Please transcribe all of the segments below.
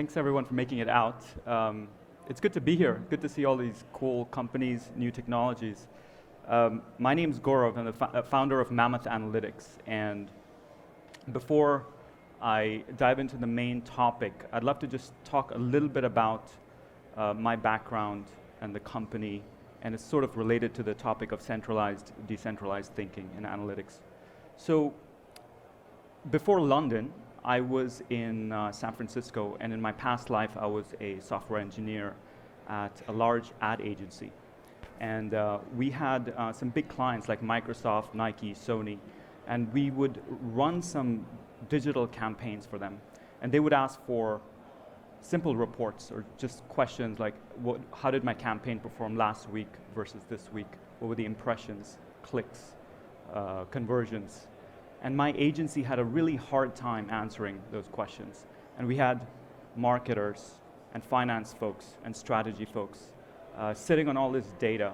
thanks everyone for making it out. It's good to be here. Good to see all these cool companies, new technologies. My name's Gaurav. I'm the founder of Mammoth Analytics. And before I dive into the main topic, I'd love to just talk a little bit about my background and the company, and it's sort of related to the topic of centralized, decentralized thinking and analytics. So before London, I was in San Francisco, and in my past life, I was a software engineer at a large ad agency. And we had some big clients like Microsoft, Nike, Sony, and we would run some digital campaigns for them. And they would ask for simple reports or just questions like, how did my campaign perform last week versus this week? What were the impressions, clicks, conversions? And my agency had a really hard time answering those questions. And we had marketers and finance folks and strategy folks sitting on all this data.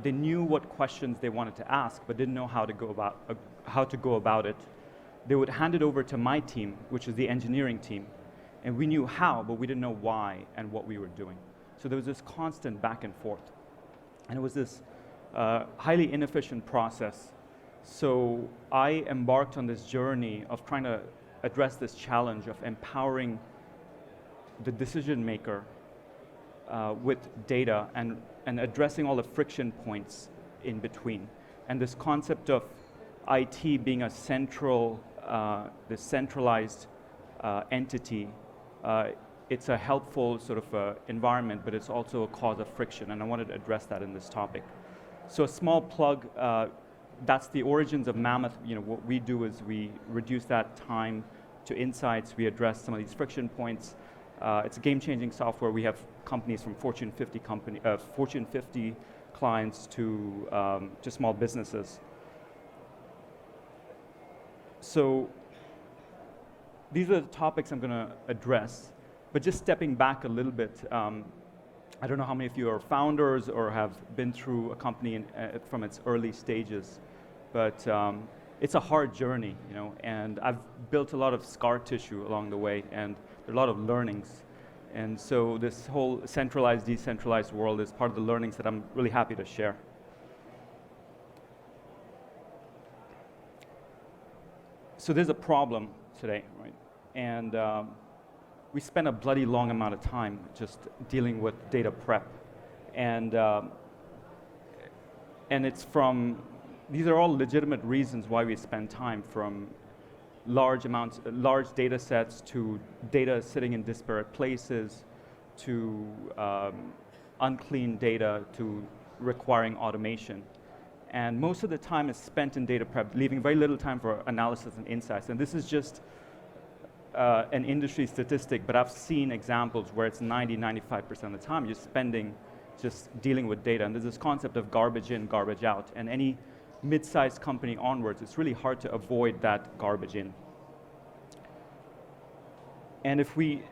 They knew what questions they wanted to ask, but didn't know how to go about it. They would hand it over to my team, which is the engineering team. And we knew how, but we didn't know why and what we were doing. So there was this constant back and forth. And it was this highly inefficient process. So I embarked on this journey of trying to address this challenge of empowering the decision maker with data and addressing all the friction points in between. And this concept of IT being a this centralized entity, it's a helpful sort of environment, but it's also a cause of friction, and I wanted to address that in this topic. So a small plug, that's the origins of Mammoth. What we do is we reduce that time to insights. We address some of these friction points. It's a game-changing software. We have companies from Fortune 50 clients to small businesses. So these are the topics I'm going to address. But just stepping back a little bit, I don't know how many of you are founders or have been through a company from its early stages. But it's a hard journey, and I've built a lot of scar tissue along the way, and there are a lot of learnings. And so this whole centralized, decentralized world is part of the learnings that I'm really happy to share. So there's a problem today, right? And we spend a bloody long amount of time just dealing with data prep. And it's from these are all legitimate reasons why we spend time, from large data sets to data sitting in disparate places to unclean data to requiring automation. And most of the time is spent in data prep, leaving very little time for analysis and insights. And this is just an industry statistic, but I've seen examples where it's 90–95% of the time you're spending just dealing with data. And there's this concept of garbage in, garbage out. And any mid-sized company onwards, it's really hard to avoid that garbage in. And if we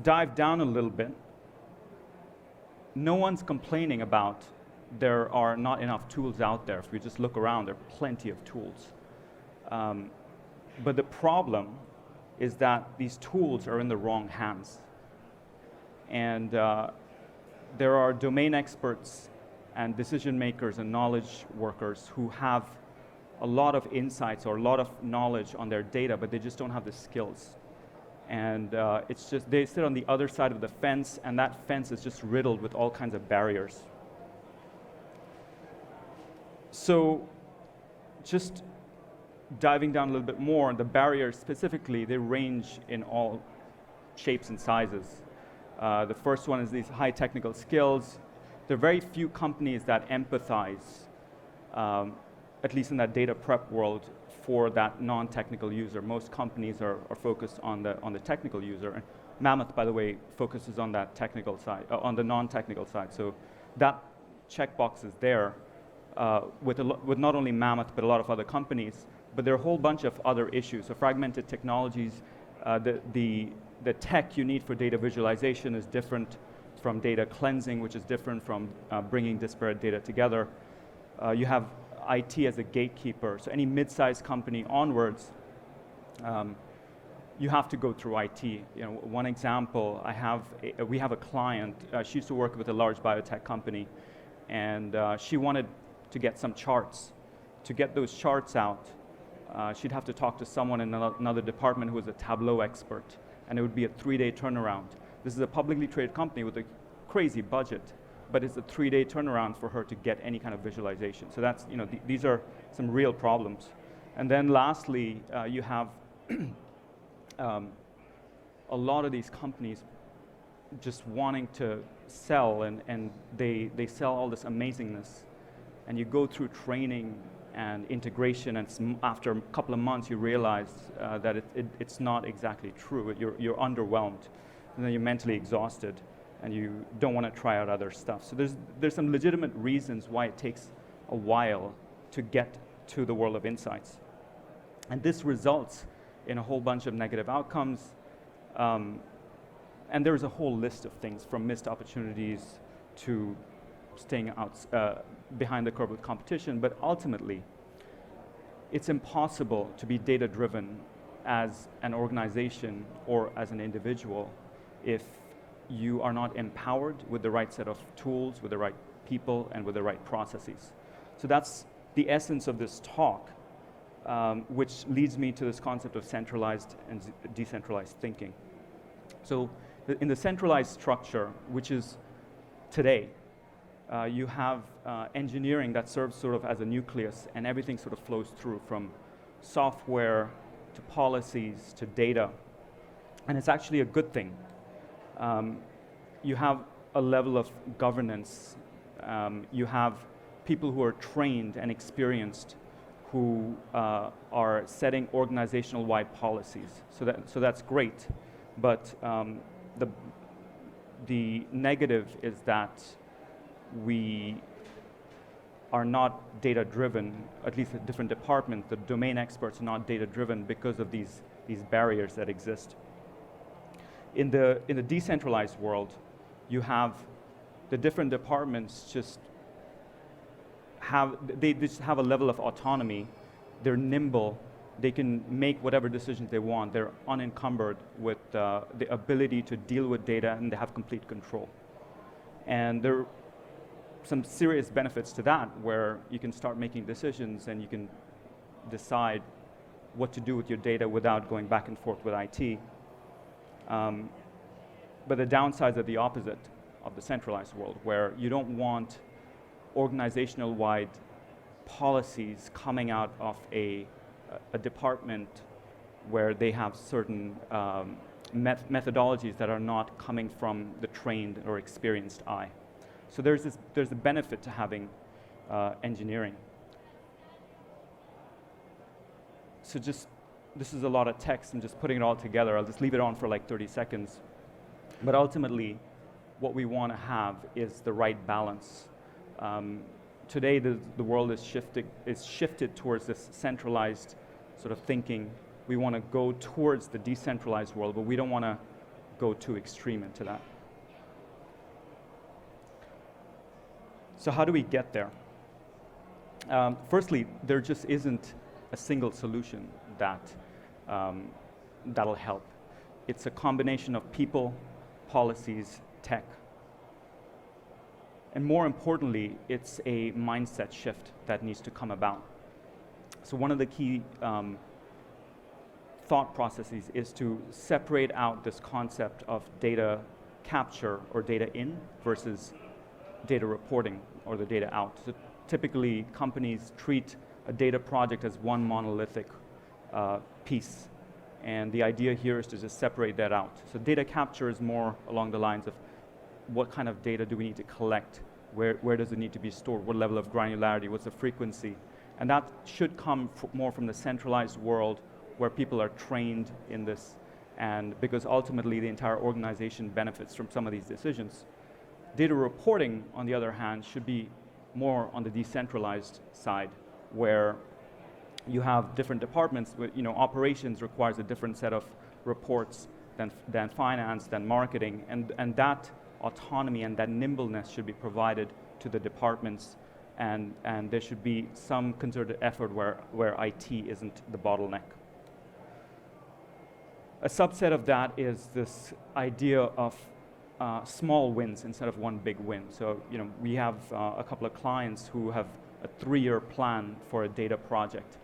dive down a little bit, no one's complaining about there are not enough tools out there. If we just look around, there are plenty of tools. But the problem is that these tools are in the wrong hands. And there are domain experts and decision makers and knowledge workers who have a lot of insights or a lot of knowledge on their data, but they just don't have the skills. And it's just, they sit on the other side of the fence, and that fence is just riddled with all kinds of barriers. So just diving down a little bit more, the barriers specifically, they range in all shapes and sizes. The first one is these high technical skills. There are very few companies that empathize, at least in that data prep world, for that non-technical user. Most companies are focused on the technical user. And Mammoth, by the way, focuses on that technical side, on the non-technical side. So that checkbox is there with not only Mammoth, but a lot of other companies. But there are a whole bunch of other issues. So fragmented technologies, the tech you need for data visualization is different from data cleansing, which is different from bringing disparate data together. You have IT as a gatekeeper. So any mid-sized company onwards, you have to go through IT. One example, we have a client, she used to work with a large biotech company, and she wanted to get some charts. To get those charts out, she'd have to talk to someone in another department who was a Tableau expert, and it would be a 3-day turnaround. This is a publicly traded company with a crazy budget, but it's a 3-day turnaround for her to get any kind of visualization. So that's, these are some real problems. And then lastly, you have a lot of these companies just wanting to sell, and they sell all this amazingness, and you go through training and integration, and after a couple of months you realize that it's not exactly true. You're underwhelmed, and then you're mentally exhausted, and you don't want to try out other stuff. So there's some legitimate reasons why it takes a while to get to the world of insights. And this results in a whole bunch of negative outcomes, and there's a whole list of things, from missed opportunities to staying out behind the curve with competition. But ultimately, it's impossible to be data-driven as an organization or as an individual if you are not empowered with the right set of tools, with the right people, and with the right processes. So that's the essence of this talk, which leads me to this concept of centralized and decentralized thinking. So in the centralized structure, which is today, you have engineering that serves sort of as a nucleus, and everything sort of flows through, from software to policies to data. And it's actually a good thing. You have a level of governance. You have people who are trained and experienced who are setting organizational-wide policies. So that's great. But the negative is that we are not data-driven, at least at different departments. The domain experts are not data-driven because of these barriers that exist. In the decentralized world, you have the different departments just have a level of autonomy. They're nimble. They can make whatever decisions they want. They're unencumbered with the ability to deal with data, and they have complete control. And there are some serious benefits to that, where you can start making decisions and you can decide what to do with your data without going back and forth with IT. But the downsides are the opposite of the centralized world, where you don't want organizational-wide policies coming out of a department where they have certain methodologies that are not coming from the trained or experienced eye. So there's a benefit to having engineering. So this is a lot of text. I'm just putting it all together. I'll just leave it on for like 30 seconds. But ultimately, what we want to have is the right balance. Today, the world is shifted towards this centralized sort of thinking. We want to go towards the decentralized world, but we don't want to go too extreme into that. So how do we get there? Firstly, there just isn't a single solution that'll help. It's a combination of people, policies, tech. And more importantly, it's a mindset shift that needs to come about. So one of the key thought processes is to separate out this concept of data capture or data in versus data reporting or the data out. So typically, companies treat a data project as one monolithic piece. And the idea here is to just separate that out. So data capture is more along the lines of what kind of data do we need to collect? Where does it need to be stored? What level of granularity? What's the frequency? And that should come more from the centralized world where people are trained in this, and because ultimately the entire organization benefits from some of these decisions. Data reporting, on the other hand, should be more on the decentralized side, where you have different departments. Operations requires a different set of reports than finance, than marketing, and that autonomy and that nimbleness should be provided to the departments, and there should be some concerted effort where IT isn't the bottleneck. A subset of that is this idea of small wins instead of one big win. So we have a couple of clients who have a 3-year plan for a data project,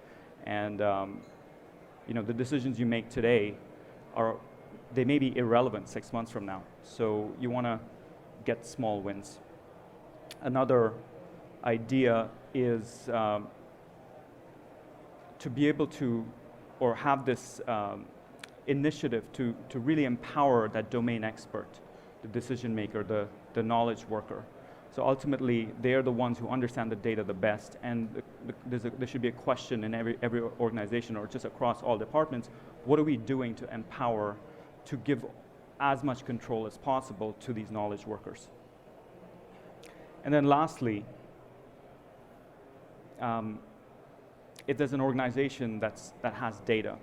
and the decisions you make today they may be irrelevant 6 months from now. So you want to get small wins. Another idea is to be able to, or have this initiative to really empower that domain expert, the decision maker, the knowledge worker. So ultimately, they're the ones who understand the data the best, and there should be a question in every organization, or just across all departments: what are we doing to empower, to give as much control as possible to these knowledge workers? And then lastly, if there's an organization that has data,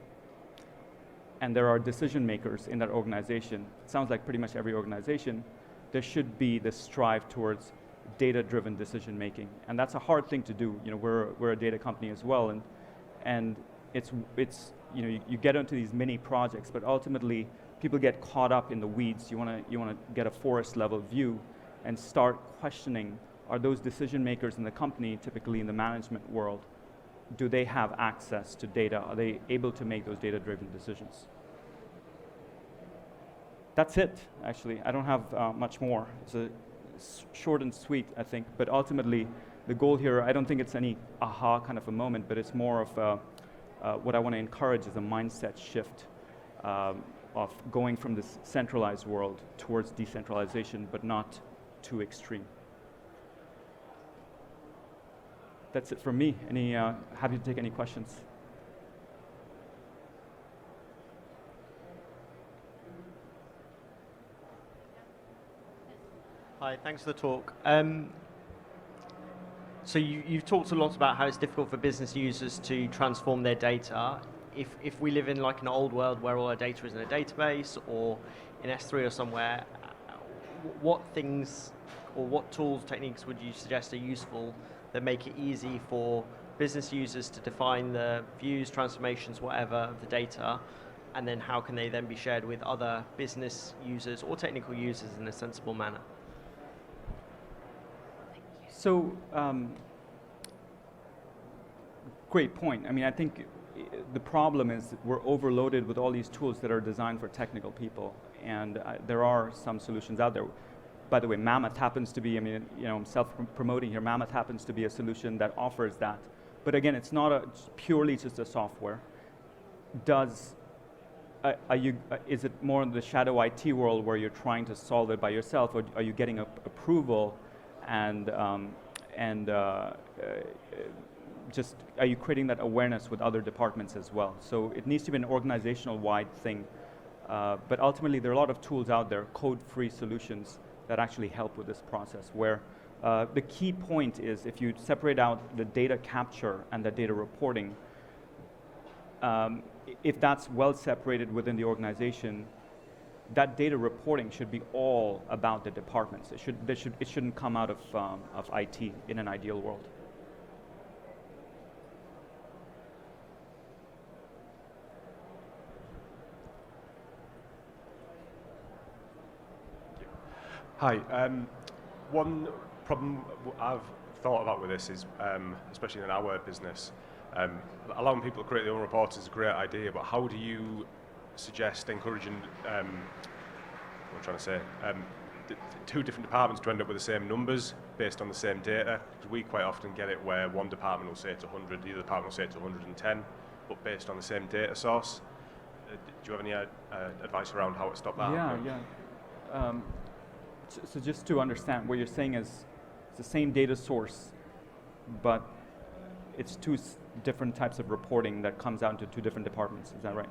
and there are decision makers in that organization, it sounds like pretty much every organization, there should be this strive towards data-driven decision making, and that's a hard thing to do. We're a data company as well, and it's you get into these mini projects, but ultimately people get caught up in the weeds. You want to get a forest level view and start questioning: are those decision makers in the company, typically in the management world, do they have access to data? Are they able to make those data-driven decisions? That's it, actually. I don't have much more. It's short and sweet, I think, but ultimately the goal here, I don't think it's any aha kind of a moment, but it's more of what I want to encourage is a mindset shift of going from this centralized world towards decentralization, but not too extreme. That's it from me. Happy to take any questions. Hi, thanks for the talk. So you've talked a lot about how it's difficult for business users to transform their data. If we live in like an old world where all our data is in a database or in S3 or somewhere, what things or what tools, techniques would you suggest are useful that make it easy for business users to define the views, transformations, whatever, of the data, and then how can they then be shared with other business users or technical users in a sensible manner? So, great point. I mean, I think the problem is we're overloaded with all these tools that are designed for technical people, and there are some solutions out there. By the way, Mammoth happens to be, I'm self-promoting here, Mammoth happens to be a solution that offers that. But again, it's not purely just a software. Is it more in the shadow IT world where you're trying to solve it by yourself, or are you getting approval and just are you creating that awareness with other departments as well? So it needs to be an organizational-wide thing. But ultimately, there are a lot of tools out there, code-free solutions, that actually help with this process, where the key point is if you separate out the data capture and the data reporting, if that's well separated within the organization, that data reporting should be all about the departments. It shouldn't come out of IT in an ideal world. Hi. One problem I've thought about with this is, especially in our business, allowing people to create their own reports is a great idea, but how do you suggest encouraging, what I'm trying to say, two different departments to end up with the same numbers based on the same data? Because we quite often get it where one department will say it's 100, the other department will say it's 110, but based on the same data source. Do you have any advice around how to stop that? Yeah. So just to understand, what you're saying is it's the same data source, but it's two different types of reporting that comes out into two different departments. Is that right?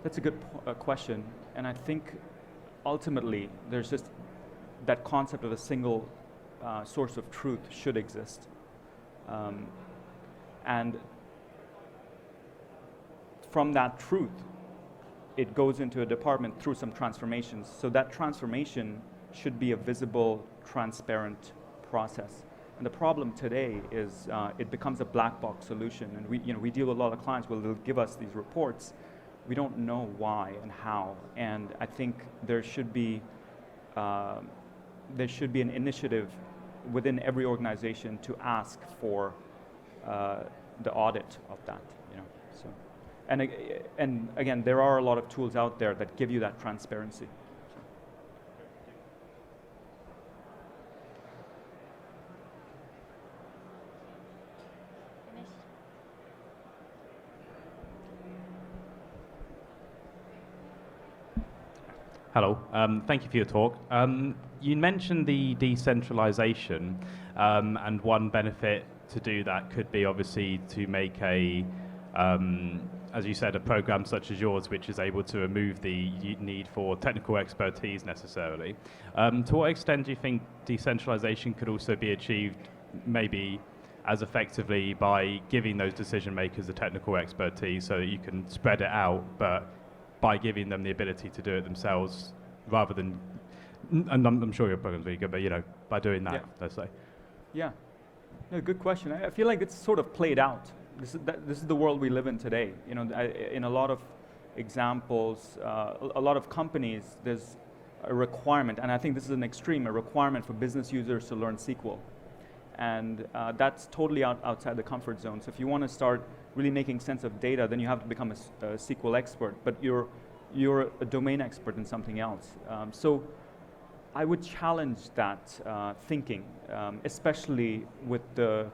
That's a good question, and I think ultimately there's just that concept of a single source of truth should exist, and from that truth, it goes into a department through some transformations. So that transformation should be a visible, transparent process. And the problem today is it becomes a black box solution, and we deal with a lot of clients where they'll give us these reports. We don't know why and how, and I think there should be an initiative within every organization to ask for the audit of that. So, and again, there are a lot of tools out there that give you that transparency. Hello, thank you for your talk. You mentioned the decentralization, and one benefit to do that could be obviously to make as you said, a program such as yours, which is able to remove the need for technical expertise necessarily. To what extent do you think decentralization could also be achieved maybe as effectively by giving those decision makers the technical expertise so that you can spread it out, but by giving them the ability to do it themselves, rather than, and I'm sure your program's really good, but by doing that, let's say. Yeah, no, good question. I feel like it's sort of played out. This is the world we live in today. In a lot of examples, a lot of companies, there's a requirement, and I think this is an extreme, a requirement for business users to learn SQL. And that's totally outside the comfort zone. So if you want to start really making sense of data, then you have to become a SQL expert, but you're a domain expert in something else. So I would challenge that thinking, especially with the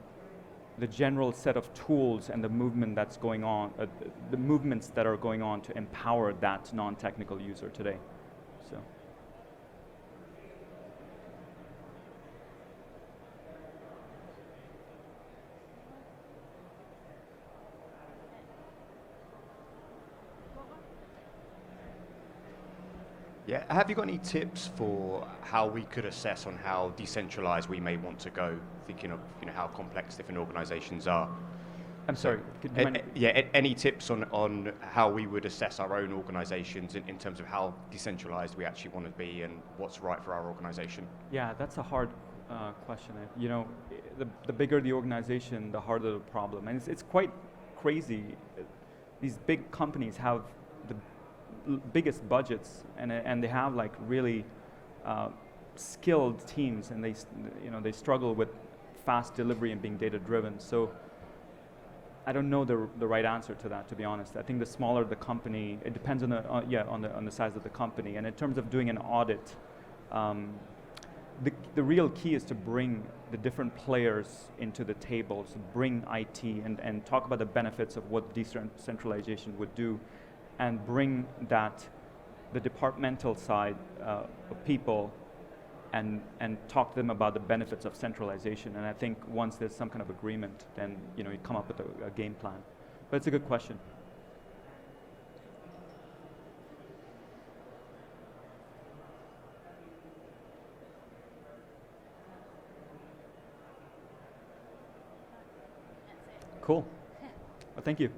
general set of tools and the movement that's going on, the movements that are going on to empower that non-technical user today. So. Yeah, have you got any tips for how we could assess on how decentralized we may want to go, thinking of how complex different organizations are? I'm sorry, could you mind? Any tips on how we would assess our own organizations in terms of how decentralized we actually want to be and what's right for our organization? Yeah, that's a hard question. The bigger the organization, the harder the problem. And it's quite crazy. These big companies have the biggest budgets, and they have like really skilled teams, and they struggle with fast delivery and being data driven. So I don't know the right answer to that, to be honest. I think the smaller the company, it depends on the size of the company. And in terms of doing an audit, the real key is to bring the different players into the table, so bring IT and talk about the benefits of what decentralization would do, and bring the departmental side of people and talk to them about the benefits of centralization. And I think once there's some kind of agreement, then you come up with a game plan. But it's a good question. Cool. Well, thank you.